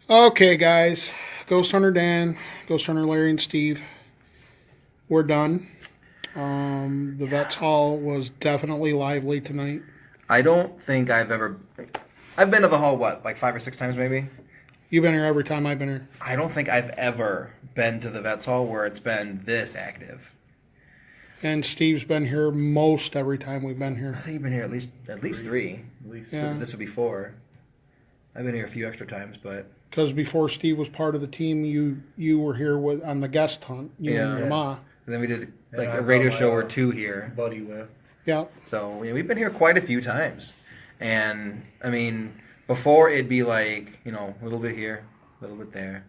Okay, guys. Ghosthunter Dan, Ghosthunter Larry, and Steve. We're done. The Vets Hall was definitely lively tonight. I don't think I've ever. I've been to the hall, what, like 5 or 6 times maybe? You've been here every time I've been here. I don't think I've ever been to the Vets Hall where it's been this active. And Steve's been here most every time we've been I here. think you've been here at least three. At least. Yeah. So this would be 4. I've been here a few extra times, but Because before Steve was part of the team, you were here with on the guest hunt. You and your ma. and then we did like Yeah, I a radio brought show my, or 2 here. buddy with. Yeah. So we've been here quite a few times. And I mean, before it'd be like, a little bit here, a little bit there,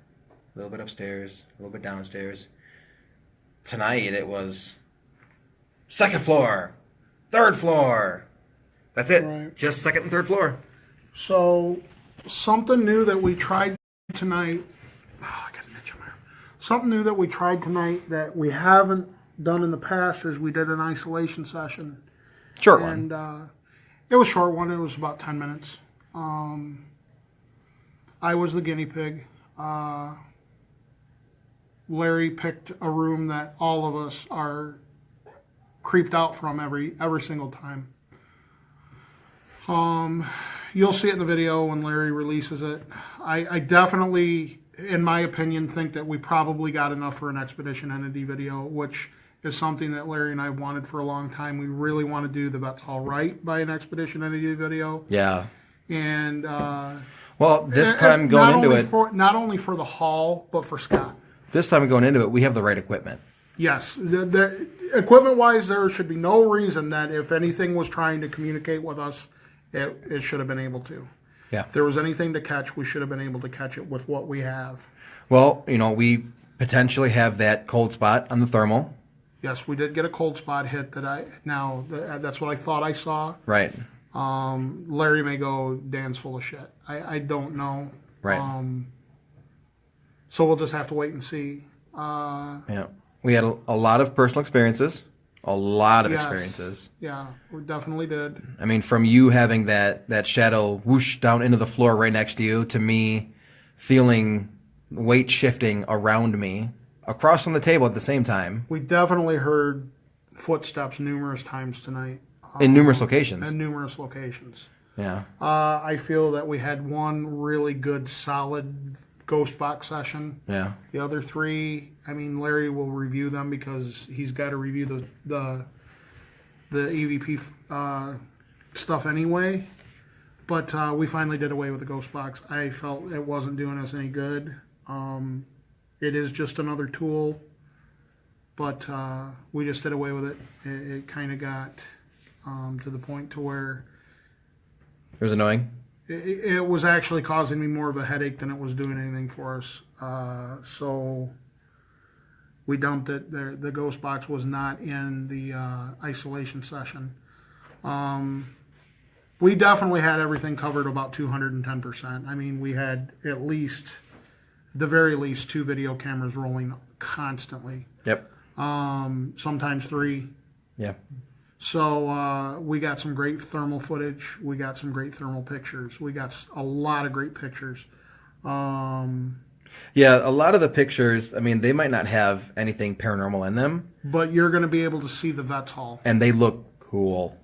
a little bit upstairs, a little bit downstairs. Tonight it was 2nd floor, 3rd floor. That's it. Right. Just 2nd and 3rd floor. So something new that we tried tonight. Oh, I got an itch in my arm. Something new that we tried tonight that we haven't done in the past is we did an isolation session. Short one. And it was a short one. It was about 10 minutes. I was the guinea pig. Larry picked a room that all of us are creeped out from every single time. You'll see it in the video when Larry releases it. I definitely, in my opinion, think that we probably got enough for an Expedition Entity video, which is something that Larry and I wanted for a long time. We really want to do the Vets Hall right by an Expedition Entity video. Yeah. And Well, this time going into it, not only for the hall, but for Scott. this time going into it, we have the right equipment. Yes, the equipment-wise, there should be no reason that if anything was trying to communicate with us, it should have been able to. Yeah. If there was anything to catch, we should have been able to catch it with what we have. Well, we potentially have that cold spot on the thermal. Yes, we did get a cold spot hit that's what I thought I saw. Right. Larry may go, Dan's full of shit. I don't know. Right. So we'll just have to wait and see. Yeah. We had a lot of personal experiences. A lot of Yes. experiences. Yeah, we definitely did. I mean, from you having that shadow whoosh down into the floor right next to you, to me feeling weight shifting around me across from the table at the same time We definitely heard footsteps numerous times tonight. in numerous locations. In numerous locations. Yeah. I feel that we had one really good, solid ghost box session. Yeah. The other 3, I mean, Larry will review them because he's got to review the EVP stuff anyway. But we finally did away with the ghost box. I felt it wasn't doing us any good. It is just another tool, but we just did away with it. It kind of got to the point to where It was annoying. it was actually causing me more of a headache than it was doing anything for us. So we dumped it. The ghost box was not in the isolation session. We definitely had everything covered about 210%. I mean, we had at the very least 2 video cameras rolling constantly. Yep. Sometimes 3. Yeah. So we got some great thermal footage. We got some great thermal pictures. We got a lot of great pictures. Yeah, a lot of the pictures, I mean, they might not have anything paranormal in them, But you're going to be able to see the Vets Hall. and they look cool.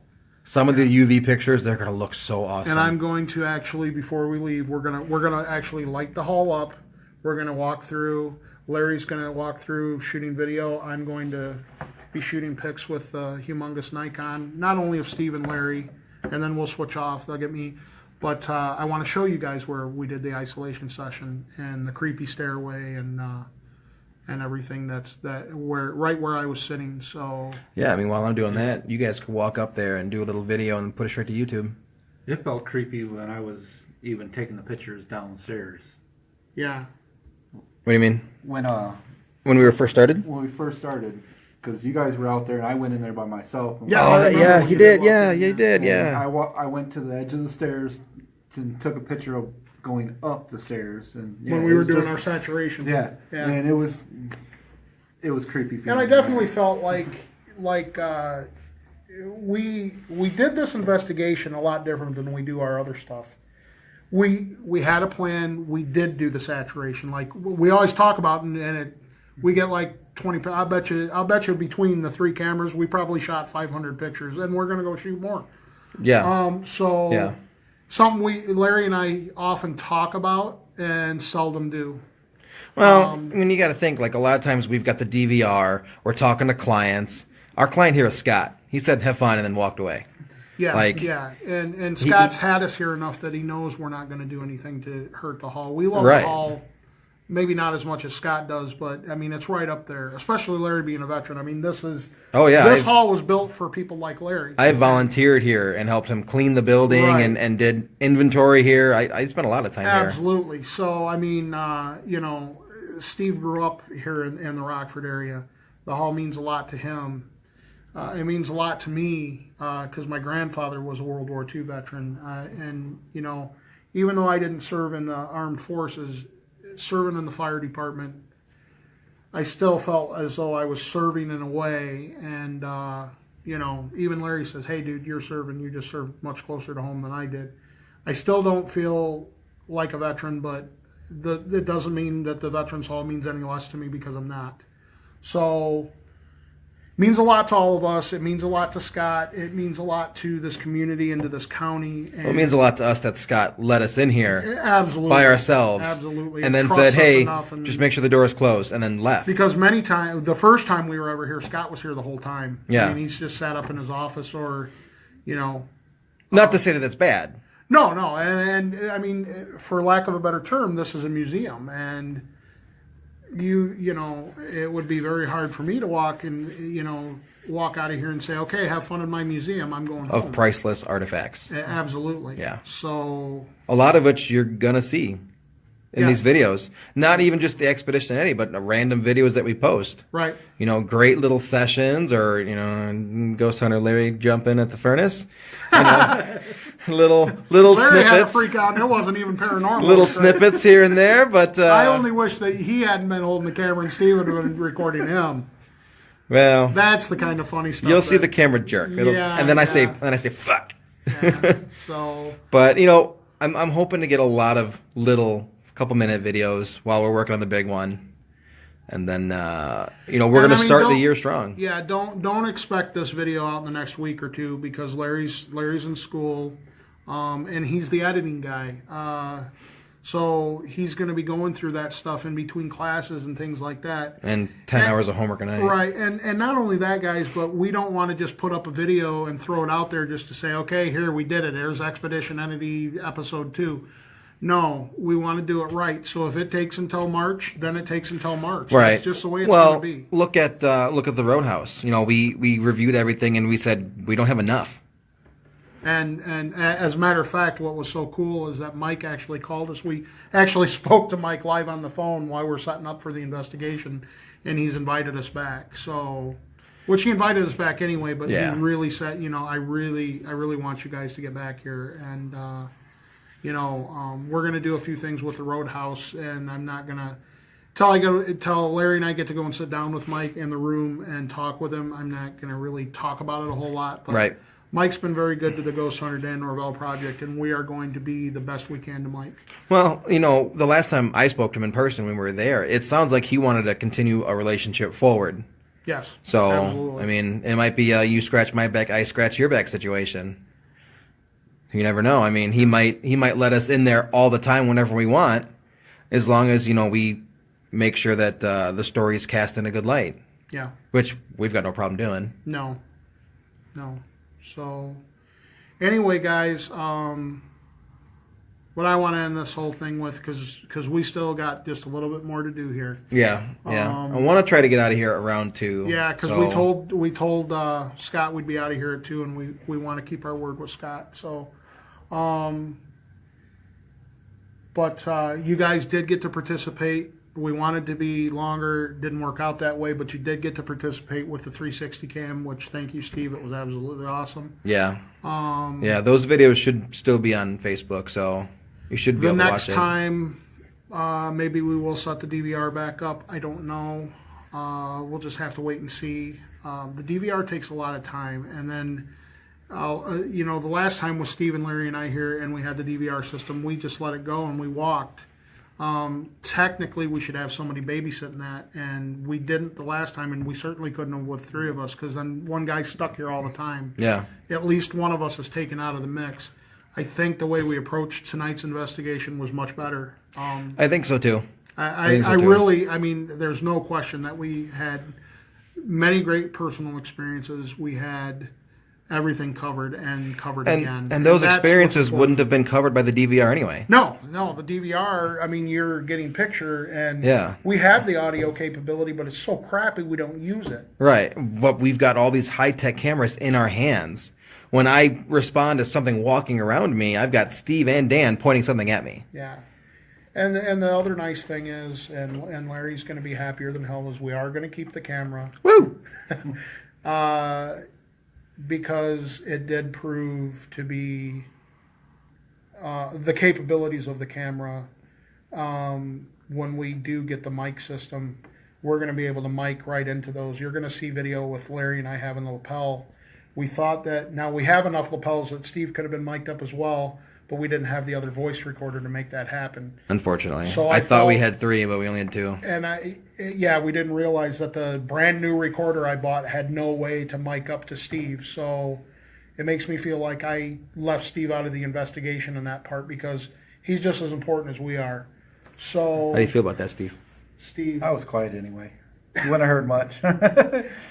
Some of the UV pictures, they're going to look so awesome. And I'm going to actually, before we leave, we're gonna actually light the hall up. We're gonna walk through. Larry's gonna walk through shooting video. I'm going to be shooting pics with the humongous Nikon, not only of Steve and Larry, and then we'll switch off. They'll get me. But I want to show you guys where we did the isolation session and the creepy stairway and everything right where I was sitting. So Yeah, I mean, while I'm doing that, you guys could walk up there and do a little video and put it straight to YouTube. It felt creepy when I was even taking the pictures downstairs. yeah, What do you mean? When When we first started? we first started, because you guys were out there and I went in there by myself. And Yeah, I remember yeah, when he you did. walk Yeah, in, you did. and Yeah. I went to the edge of the stairs and took a picture of going up the stairs. And yeah, when we it were was doing just- our saturation. yeah, Yeah. and it was creepy. And I feeling. definitely felt like we did this investigation a lot different than we do our other stuff. we had a plan. We did do the saturation, like we always talk about, and we get like 20. I'll bet you between the 3 cameras, we probably shot 500 pictures, and we're gonna go shoot more. Yeah. So Yeah. something Larry and I often talk about and seldom do. Well, I mean, you got to think, like, a lot of times we've got the DVR, we're talking to clients. Our client here is Scott. He said, have fun, and then walked away. Yeah, Like, yeah. And Scott's had us here enough that he knows we're not going to do anything to hurt the hall. We love Right. the hall, maybe not as much as Scott does, but, I mean, it's right up there, especially Larry being a veteran. I mean, this hall was built for people like Larry. I volunteered here and helped him clean the building Right. and did inventory here. I spent a lot of time here. Absolutely. So, I mean, Steve grew up here in the Rockford area. The hall means a lot to him. It means a lot to me because my grandfather was a World War II veteran. And, even though I didn't serve in the armed forces, serving in the fire department, I still felt as though I was serving in a way. And, even Larry says, hey, dude, you're serving. You just served much closer to home than I did. I still don't feel like a veteran, but it doesn't mean that the Veterans Hall means any less to me because I'm not. So it means a lot to all of us. It means a lot to Scott. It means a lot to this community and to this county. And Well, it means a lot to us that Scott let us in here absolutely by ourselves. Absolutely. And then Trusts said, us hey, enough and- just make sure the door is closed, and then left. Because many times, the first time we were ever here, Scott was here the whole time. Yeah. I mean, he's just sat up in his office or, Not to say that that's bad. No, and I mean, for lack of a better term, this is a museum, and it would be very hard for me to walk out of here and say, okay, have fun in my museum. I'm going home. Of priceless artifacts. Absolutely. Yeah. So A lot of which you're going to see in Yeah. these videos. Not even just the Expedition Eddie, but random videos that we post. right. Great little sessions, or Ghost Hunter Larry jumping at the furnace. Little Larry had to snippets, freak out, and it wasn't even paranormal. little So snippets here and there. But I only wish that he hadn't been holding the camera and Steve would have been recording him. well, That's the kind of funny stuff. you'll see the camera jerk, Yeah, and then I say, yeah. fuck. So But I'm hoping to get a lot of little couple-minute videos while we're working on the big one, and then we're going to start the year strong. Yeah, don't expect this video out in the next week or two because Larry's in school, and he's the editing guy. So he's going to be going through that stuff in between classes and things like that. And 10 hours of homework a night. Right, and not only that, guys, but we don't want to just put up a video and throw it out there just to say, okay, here, we did it. There's Expedition Entity Episode 2. No, we want to do it right. So if it takes until March, then it takes until March. Right. That's just the way it's going to be. Look at the Roadhouse. We reviewed everything and we said we don't have enough. And as a matter of fact, what was so cool is that Mike actually called us. We actually spoke to Mike live on the phone while we're setting up for the investigation, and he's invited us back. So, which he invited us back anyway, but Yeah. he really said, I really want you guys to get back here, and we're going to do a few things with the Roadhouse, and I'm not going to till Larry and I get to go and sit down with Mike in the room and talk with him. I'm not going to really talk about it a whole lot, but Right. Mike's been very good to the Ghost Hunter Dan Norvell project, and we are going to be the best we can to Mike. Well, the last time I spoke to him in person when we were there, it sounds like he wanted to continue a relationship forward. Yes. So, absolutely. I mean, it might be a you scratch my back, I scratch your back situation. You never know. I mean, he might let us in there all the time whenever we want, as long as, we make sure that the story is cast in a good light, Yeah. which we've got no problem doing. No. So, anyway, guys, what I want to end this whole thing with, because we still got just a little bit more to do here. Yeah. I want to try to get out of here around 2. Yeah, because we told Scott we'd be out of here at 2, and we want to keep our word with Scott. So, but you guys did get to participate. We wanted to be longer, didn't work out that way, but you did get to participate with the 360 cam, which thank you, Steve. It was absolutely awesome. Yeah. Yeah, those videos should still be on Facebook, so you should be able to watch it. The next time, maybe we will set the DVR back up. I don't know. We'll just have to wait and see. The DVR takes a lot of time, and then The last time was Steve and Larry and I here, and we had the DVR system. We just let it go and we walked. Technically, we should have somebody babysitting that, and we didn't the last time, and we certainly couldn't have with 3 of us, because then one guy's stuck here all the time. Yeah. At least one of us is taken out of the mix. I think the way we approached tonight's investigation was much better. I think so too. I really, there's no question that we had many great personal experiences. We had everything covered and covered again. And those experiences wouldn't have been covered by the DVR anyway. No, the DVR, you're getting picture, and yeah. We have the audio capability, but it's so crappy we don't use it. Right, but we've got all these high-tech cameras in our hands. When I respond to something walking around me, I've got Steve and Dan pointing something at me. Yeah. And the other nice thing is, and Larry's going to be happier than hell, is we are going to keep the camera. Woo! Because it did prove to be the capabilities of the camera. When we do get the mic system, we're going to be able to mic right into those. You're going to see video with Larry and I having the lapel. We thought that now we have enough lapels that Steve could have been mic'd up as well, but we didn't have the other voice recorder to make that happen. Unfortunately. So I thought we had 3, but we only had 2. And we didn't realize that the brand new recorder I bought had no way to mic up to Steve. So it makes me feel like I left Steve out of the investigation in that part, because he's just as important as we are. So how do you feel about that, Steve? Steve, I was quiet anyway. You wouldn't have heard much.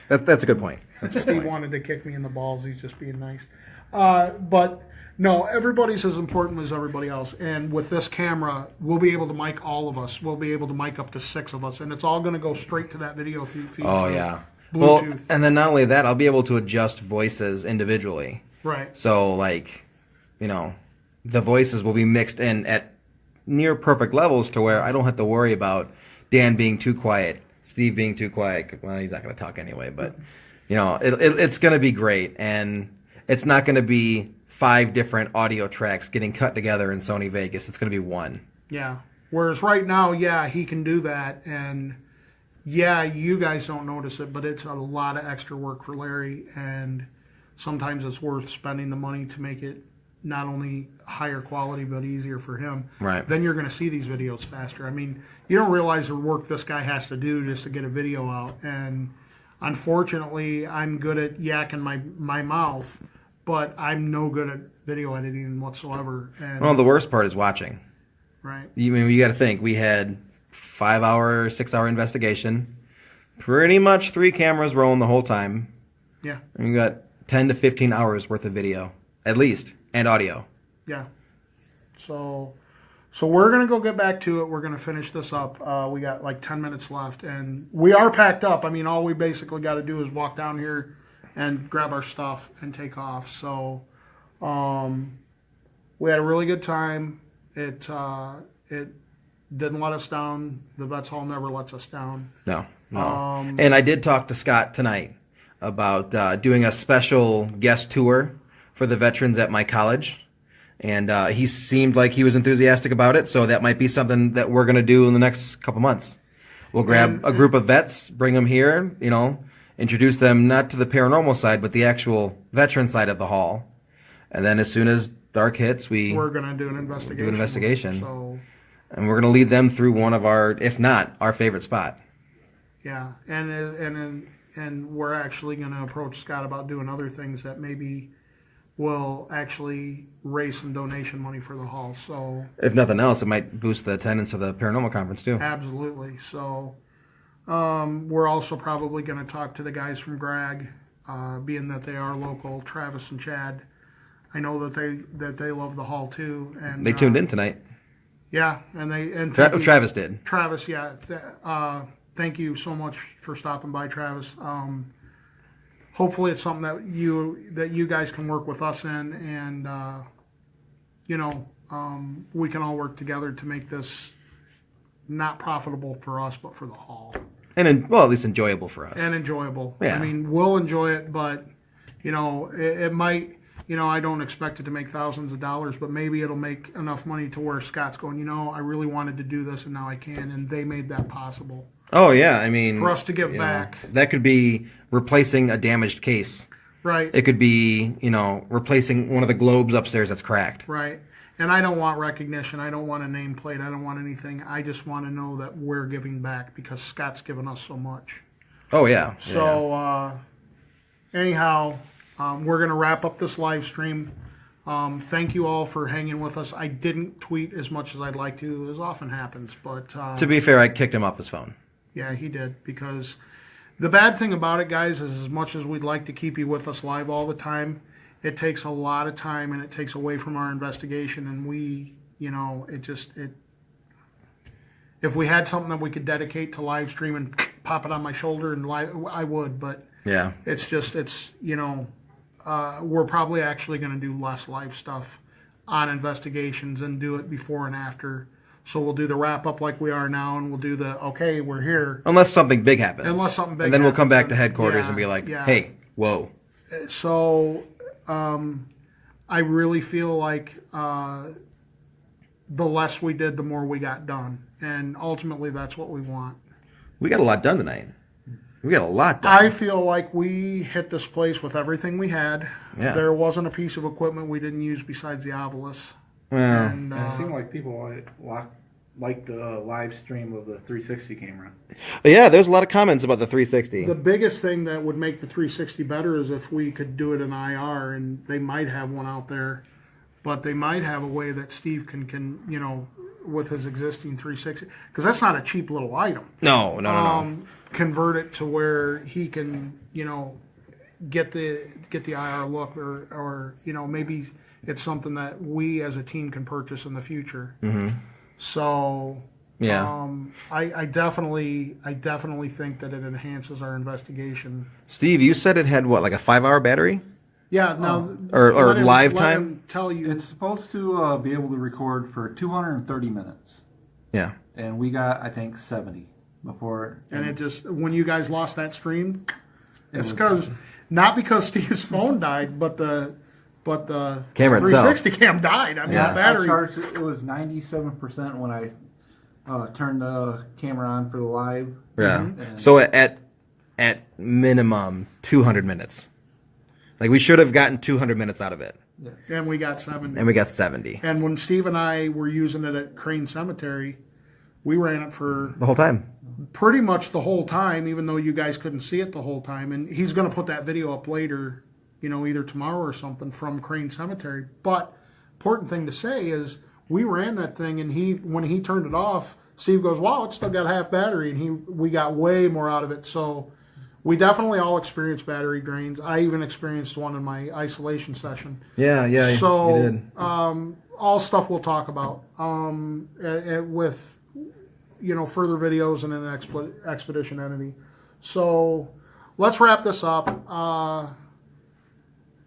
That's a good point. Steve wanted to kick me in the balls. He's just being nice. But no, everybody's as important as everybody else. And with this camera, we'll be able to mic all of us. We'll be able to mic up to 6 of us. And it's all going to go straight to that video feed. Oh, yeah. Bluetooth. Well, and then not only that, I'll be able to adjust voices individually. Right. So, the voices will be mixed in at near perfect levels to where I don't have to worry about Dan being too quiet, Steve being too quiet. Well, he's not going to talk anyway, but, it's going to be great. And it's not going to be 5 different audio tracks getting cut together in Sony Vegas. It's going to be 1. Yeah. Whereas right now, he can do that. And, you guys don't notice it, but it's a lot of extra work for Larry. And sometimes it's worth spending the money to make it not only higher quality, but easier for him. Right. Then you're going to see these videos faster. You don't realize the work this guy has to do just to get a video out. And unfortunately, I'm good at yakking my mouth, but I'm no good at video editing whatsoever. And, well, the worst part is watching. Right. You got to think, we had 5-hour, 6-hour investigation, pretty much 3 cameras rolling the whole time. Yeah. And you got 10 to 15 hours worth of video, at least, and audio. Yeah. So we're going to go get back to it. We're going to finish this up. We got like 10 minutes left, and we are packed up. All we basically got to do is walk down here and grab our stuff and take off. So we had a really good time. It didn't let us down. The Vets Hall never lets us down. No. And I did talk to Scott tonight about doing a special guest tour for the veterans at my college. And he seemed like he was enthusiastic about it, so that might be something that we're going to do in the next couple months. We'll grab a group of vets, bring them here, introduce them not to the paranormal side, but the actual veteran side of the hall. And then as soon as dark hits, we're going to do an investigation. And we're going to lead them through one of our, if not, our favorite spot. Yeah, and we're actually going to approach Scott about doing other things that maybe will actually raise some donation money for the hall. So if nothing else, it might boost the attendance of the paranormal conference too. Absolutely. So we're also probably going to talk to the guys from Greg, being that they are local, Travis and Chad. I know that they love the hall too, and they tuned in tonight. Yeah, and Travis did. Travis, yeah. Thank you so much for stopping by, Travis. Hopefully it's something that you guys can work with us in, and we can all work together to make this not profitable for us, but for the hall. And at least enjoyable for us. And enjoyable. Yeah. We'll enjoy it, but it might. I don't expect it to make thousands of dollars, but maybe it'll make enough money to where Scott's going, I really wanted to do this and now I can, and they made that possible. Oh, yeah. For us to give back. That could be replacing a damaged case Right. It could be, replacing one of the globes upstairs that's cracked. Right. And I don't want recognition. I don't want a nameplate. I don't want anything. I just want to know that we're giving back because Scott's given us so much. Oh, yeah. So, anyhow, we're going to wrap up this live stream. Thank you all for hanging with us. I didn't tweet as much as I'd like to, as often happens. But To be fair, I kicked him off his phone. yeah, he did. Because the bad thing about it, guys, is as much as we'd like to keep you with us live all the time, it takes a lot of time and it takes away from our investigation. And we, if we had something that we could dedicate to live stream and pop it on my shoulder and live, I would. But yeah, we're probably actually going to do less live stuff on investigations and do it before and after. So we'll do the wrap up like we are now, and we'll do the okay, we're here. Unless something big happens. And then we'll come back to headquarters and be like, yeah. hey, whoa. So I really feel like the less we did, the more we got done, and ultimately that's what we want. We got a lot done tonight. We got a lot done. I feel like we hit this place with everything we had. Yeah. There wasn't a piece of equipment we didn't use besides the obelisk. Well, And, And it seemed like people liked the live stream of the 360 camera. yeah, there's a lot of comments about the 360. the biggest thing that would make the 360 better is if we could do it in IR, and they might have one out there, but they might have a way that Steve can with his existing 360, because that's not a cheap little item. No. Convert it to where he can, get the IR look, or maybe it's something that we as a team can purchase in the future. Mm-hmm. So Yeah. I definitely think that it enhances our investigation. Steve, you said it had what, like a 5-hour battery? Yeah. Now, Or live let time? him tell you. It's supposed to be able to record for 230 minutes. Yeah. And we got, I think, 70 before. And it just, when you guys lost that stream, it's not because Steve's phone died, but the Camera itself. 360 cam died. I mean, Yeah. the battery. I charged it was 97% when I turned the camera on for the live. Yeah. And So at minimum 200 minutes. Like, we should have gotten 200 minutes out of it. And we got 70. And we got 70. And when Steve and I were using it at Crane Cemetery, we ran it for The whole time. pretty much the whole time, even though you guys couldn't see it the whole time. And he's going to put that video up later, either tomorrow or something, from Crane Cemetery. But important thing to say is we ran that thing, and when he turned it off, Steve goes, "Wow, it's still got half battery," and we got way more out of it. So we definitely all experienced battery drains. I even experienced one in my isolation session. Yeah, So you did. all stuff we'll talk about with further videos and an expedition entity. So let's wrap this up.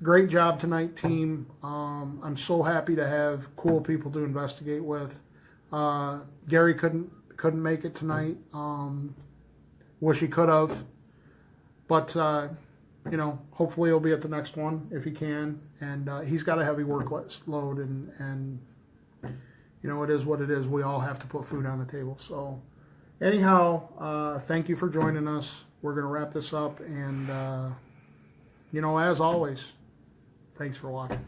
Great job tonight, team. I'm so happy to have cool people to investigate with. Gary couldn't make it tonight. Wish he could have, but hopefully he'll be at the next one if he can. And he's got a heavy workload, and it is what it is. We all have to put food on the table. So anyhow, thank you for joining us. We're gonna wrap this up, and as always, thanks for watching.